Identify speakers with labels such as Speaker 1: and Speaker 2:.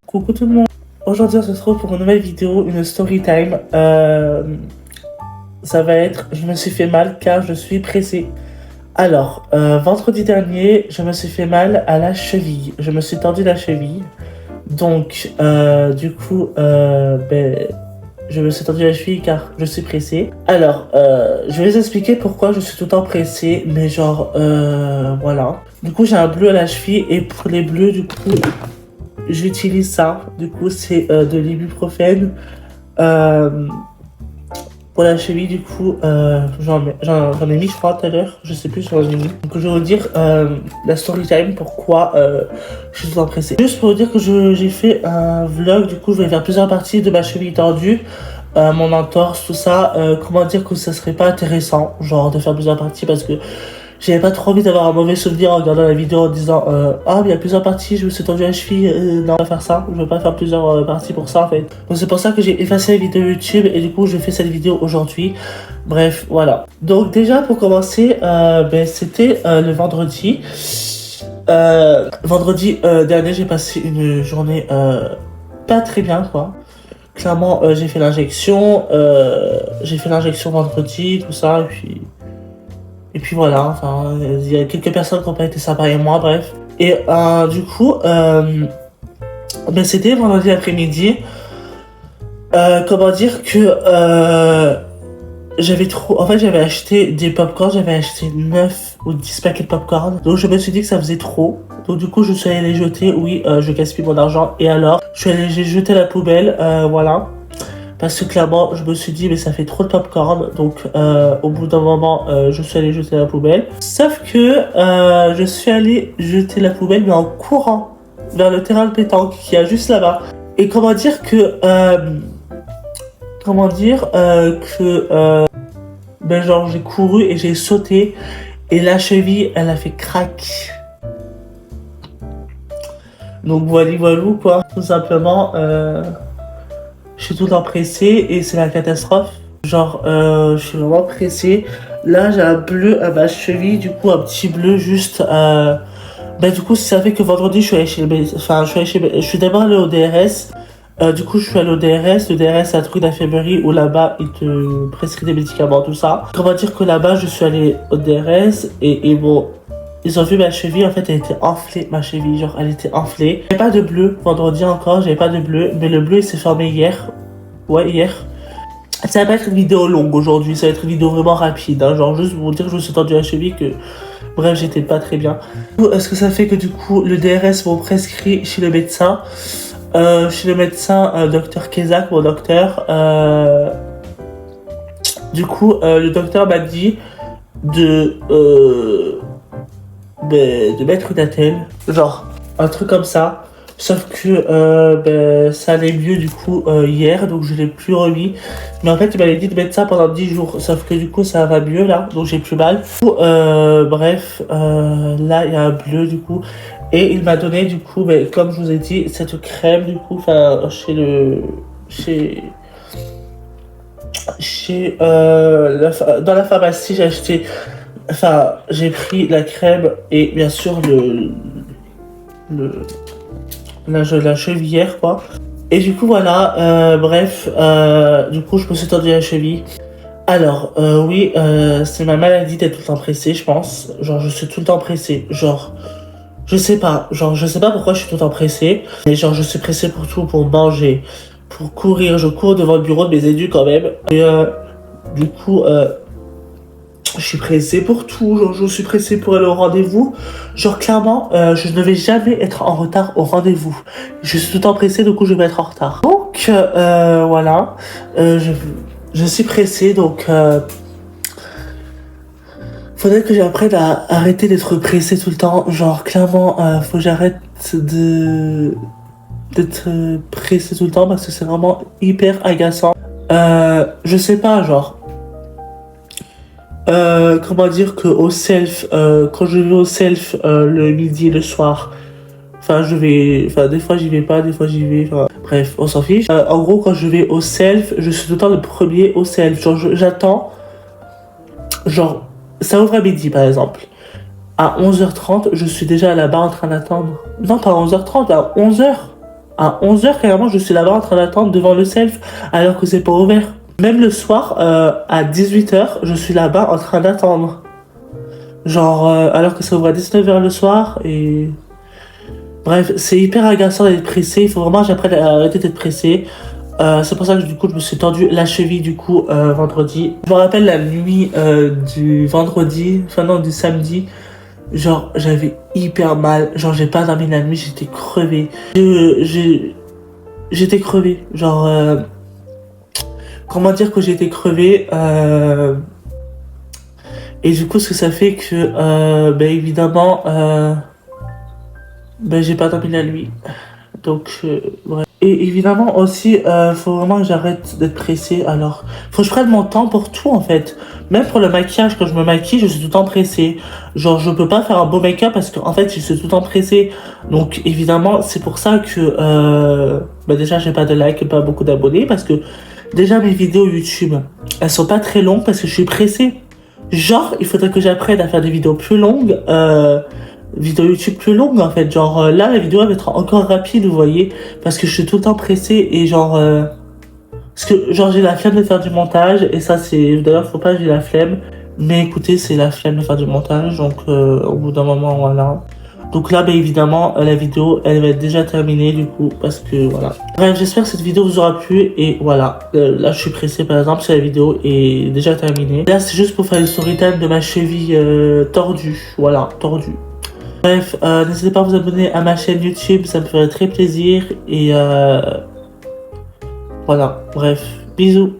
Speaker 1: Coucou tout le monde, aujourd'hui on se retrouve pour une nouvelle vidéo, une story time. Ça va être, je me suis fait mal car je suis pressé. Alors, vendredi dernier, je me suis fait mal à la cheville. Je me suis tordu la cheville. Donc, du coup, je me suis tordu la cheville car je suis pressé. Alors, je vais vous expliquer pourquoi je suis tout le temps pressé. Mais genre, voilà. Du coup, j'ai un bleu à la cheville et pour les bleus, du coup, j'utilise ça. Du coup, c'est de l'ibuprofène. Pour la cheville, du coup, j'en ai mis, je crois, tout à l'heure. Je sais plus, j'en ai mis. Donc, je vais vous dire la story time, pourquoi je suis tout le temps pressé. Juste pour vous dire que j'ai fait un vlog, du coup, je vais faire plusieurs parties de ma cheville tordue, mon entorse, tout ça. Comment dire que ça serait pas intéressant, genre, de faire plusieurs parties parce que j'avais pas trop envie d'avoir un mauvais souvenir en regardant la vidéo en disant ah mais il y a plusieurs parties, je me suis tordu la cheville, non, on va faire ça, je veux pas faire plusieurs parties pour ça en fait. Donc c'est pour ça que j'ai effacé la vidéo YouTube et du coup je fais cette vidéo aujourd'hui. Bref, voilà. Donc déjà pour commencer, c'était le vendredi. Vendredi dernier j'ai passé une journée pas très bien quoi. Clairement j'ai fait l'injection vendredi, tout ça, et puis voilà, enfin, il y a quelques personnes qui n'ont pas été sympas avec moi, bref. Et du coup, c'était vendredi après-midi. Comment dire que j'avais trop... En fait, j'avais acheté des popcorn, j'avais acheté 9 ou 10 paquets de popcorn. Donc je me suis dit que ça faisait trop. Donc du coup, je suis allé les jeter. Oui, je gaspille mon argent. Et alors, j'ai jeté à la poubelle, voilà. Parce que clairement, je me suis dit, mais ça fait trop de popcorn. Donc, au bout d'un moment, je suis allé jeter la poubelle. Sauf que je suis allé jeter la poubelle, mais en courant vers le terrain de pétanque qui est juste là-bas. Et comment dire que... genre, j'ai couru et j'ai sauté. Et la cheville, elle a fait crack. Donc, voilà, quoi. Tout simplement... Je suis tout le temps pressé et c'est la catastrophe. Genre, je suis vraiment pressé. Là, j'ai un bleu à ma cheville, du coup, un petit bleu juste. Du coup, ça fait que vendredi, je suis allé chez le Enfin, je suis d'abord allé au DRS. Du coup, je suis allé au DRS. Le DRS, c'est un truc d'infirmerie où là-bas, ils te prescrivent des médicaments, tout ça. Comment dire que là-bas, je suis allé au DRS et bon. Ils ont vu ma cheville, en fait, elle était enflée, ma cheville, genre, elle était enflée. J'avais pas de bleu, vendredi encore, j'avais pas de bleu, mais le bleu, il s'est formé hier. Ouais, hier. Ça va pas être une vidéo longue aujourd'hui, ça va être une vidéo vraiment rapide, hein, genre, juste pour vous dire que je me suis tendu la cheville, que, bref, j'étais pas très bien. Est-ce que ça fait que, du coup, le DRS m'ont prescrit chez le médecin, docteur Kezak, mon docteur, du coup, le docteur m'a dit de mettre une attelle, genre un truc comme ça. Sauf que ça allait mieux du coup hier, donc je l'ai plus remis. Mais en fait, il m'avait dit de mettre ça pendant 10 jours. Sauf que du coup, ça va mieux là, donc j'ai plus mal. Du coup, là, il y a un bleu du coup. Et il m'a donné du coup, comme je vous ai dit, cette crème du coup, dans la pharmacie, j'ai acheté. Enfin, j'ai pris la crème et bien sûr la chevillère quoi. Et du coup voilà, du coup je me suis tordu la cheville. Alors oui, c'est ma maladie d'être tout le temps pressé, je pense. Genre je suis tout le temps pressé. Genre je sais pas pourquoi je suis tout le temps pressé. Mais genre je suis pressé pour tout, pour manger, pour courir. Je cours devant le bureau de mes études quand même. Et du coup je suis pressé pour tout, genre je suis pressé pour aller au rendez-vous. Genre clairement, je ne vais jamais être en retard au rendez-vous. Je suis tout le temps pressé, du coup je vais être en retard. Donc voilà, je suis pressé, donc faudrait que j'apprenne à arrêter d'être pressé tout le temps. Genre clairement, faut que j'arrête d'être pressé tout le temps parce que c'est vraiment hyper agaçant. Je sais pas, genre... comment dire que au self, quand je vais au self le midi et le soir, des fois j'y vais pas, des fois j'y vais, bref, on s'en fiche. En gros, quand je vais au self, je suis tout le temps le premier au self. Genre, j'attends, genre, ça ouvre à midi par exemple. À 11h30, je suis déjà là-bas en train d'attendre. Non, pas à 11h30, à 11h. À 11h, carrément, je suis là-bas en train d'attendre devant le self, alors que c'est pas ouvert. Même le soir, à 18h, je suis là-bas en train d'attendre. Genre, alors que ça ouvre à 19h le soir, et... Bref, c'est hyper agaçant d'être pressé. Il faut vraiment que j'apprenne à arrêter d'être pressé. C'est pour ça que du coup, je me suis tordu la cheville du coup vendredi. Je me rappelle la nuit du vendredi, enfin non, du samedi. Genre, j'avais hyper mal. Genre, j'ai pas dormi la nuit, j'étais crevé. J'étais crevé. Genre, comment dire que j'étais crevé et du coup, ce que ça fait que, ben évidemment, ben j'ai pas dormi la nuit. Donc, bref. Et évidemment aussi, faut vraiment que j'arrête d'être pressée. Alors, faut que je prenne mon temps pour tout en fait. Même pour le maquillage, quand je me maquille, je suis tout le temps pressée. Genre, je peux pas faire un beau make-up parce qu'en fait, je suis tout le temps pressée. Donc, évidemment, c'est pour ça que, bah déjà, j'ai pas de likes, pas beaucoup d'abonnés parce que déjà mes vidéos YouTube, elles sont pas très longues parce que je suis pressée. Genre, il faudrait que j'apprenne à faire des vidéos plus longues. Vidéo YouTube plus longue en fait, genre là la vidéo elle va être encore rapide vous voyez, parce que je suis tout le temps pressé et genre parce que genre j'ai la flemme de faire du montage et ça c'est d'ailleurs faut pas j'ai la flemme, mais écoutez c'est la flemme de faire du montage donc au bout d'un moment voilà. Donc là bah évidemment la vidéo elle va être déjà terminée du coup parce que voilà. Bref j'espère que cette vidéo vous aura plu et voilà, là je suis pressé par exemple si la vidéo est déjà terminée. Là c'est juste pour faire une story time de ma cheville tordue, voilà, tordue. Bref, n'hésitez pas à vous abonner à ma chaîne YouTube, ça me ferait très plaisir. Et voilà, bref, bisous.